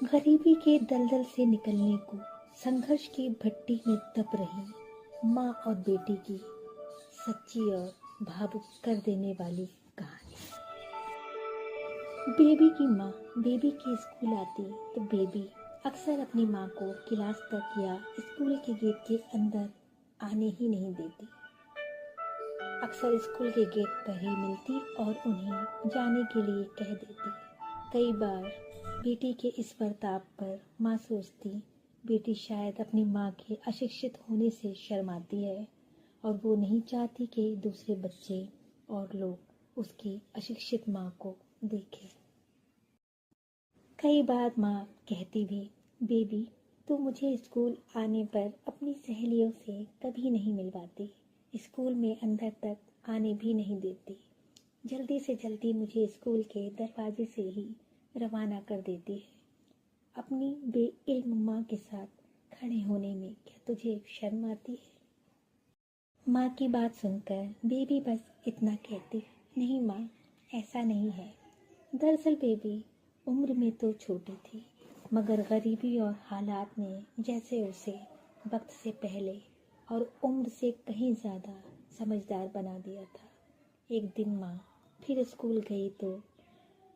गरीबी के दलदल से निकलने को संघर्ष की भट्टी में तप रही माँ और बेटी की सच्ची और भावुक कर देने वाली कहानी। बेबी की माँ बेबी के स्कूल आती तो बेबी अक्सर अपनी माँ को क्लास तक या स्कूल के गेट के अंदर आने ही नहीं देती। अक्सर स्कूल के गेट पर ही मिलती और उन्हें जाने के लिए कह देती। कई बार बेटी के इस बर्ताव पर माँ सोचती बेटी शायद अपनी माँ के अशिक्षित होने से शर्माती है और वो नहीं चाहती कि दूसरे बच्चे और लोग उसकी अशिक्षित माँ को देखें। कई बार माँ कहती भी, बेबी तो मुझे स्कूल आने पर अपनी सहेलियों से कभी नहीं मिलवाती, स्कूल में अंदर तक आने भी नहीं देती, जल्दी से जल्दी मुझे स्कूल के दरवाजे से ही रवाना कर देती है। अपनी बेइल्म माँ के साथ खड़े होने में क्या तुझे शर्म आती है? माँ की बात सुनकर बेबी बस इतना कहती, नहीं माँ, ऐसा नहीं है। दरअसल बेबी उम्र में तो छोटी थी, मगर गरीबी और हालात ने जैसे उसे वक्त से पहले और उम्र से कहीं ज़्यादा समझदार बना दिया था। एक दिन माँ फिर स्कूल गई तो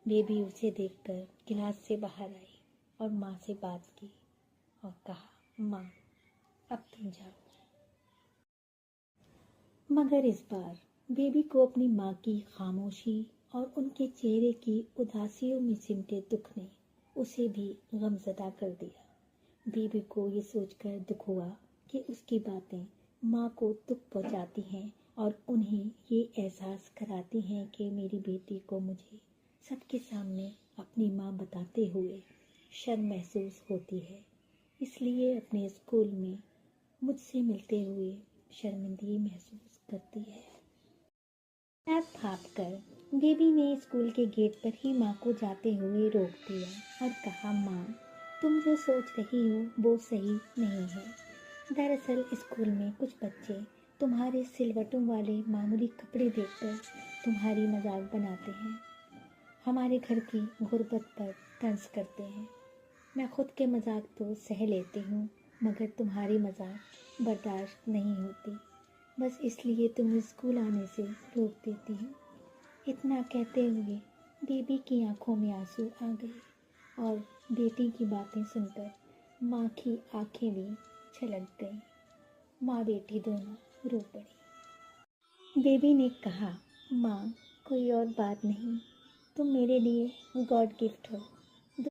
बेबी उसे देखकर क्लास से बाहर आई और माँ से बात की और कहा, माँ अब तुम जाओ। मगर इस बार बेबी को अपनी माँ की खामोशी और उनके चेहरे की उदासियों में सिमटे दुख ने उसे भी गमज़दा कर दिया। बेबी को ये सोचकर दुख हुआ कि उसकी बातें माँ को दुख पहुँचाती हैं और उन्हें ये एहसास कराती हैं कि मेरी बेटी को मुझे सबके सामने अपनी माँ बताते हुए शर्म महसूस होती है, इसलिए अपने स्कूल में मुझसे मिलते हुए शर्मिंदगी महसूस करती है। पैर फाँप कर बेबी ने स्कूल के गेट पर ही माँ को जाते हुए रोक दिया और कहा, माँ तुम जो सोच रही हो वो सही नहीं है। दरअसल स्कूल में कुछ बच्चे तुम्हारे सिलवटों वाले मामूली कपड़े देखकर तुम्हारी मजाक बनाते हैं, हमारे घर की गुर्बत पर तंज करते हैं। मैं खुद के मजाक तो सह लेती हूँ, मगर तुम्हारी मजाक बर्दाश्त नहीं होती, बस इसलिए तुम्हें स्कूल आने से रोक देती हूँ। इतना कहते हुए बेबी की आंखों में आंसू आ गए और बेटी की बातें सुनकर माँ की आंखें भी छलक गईं। माँ बेटी दोनों रो पड़ी। बेबी ने कहा, माँ कोई और बात नहीं, तुम मेरे लिए गॉड गिफ्ट हो।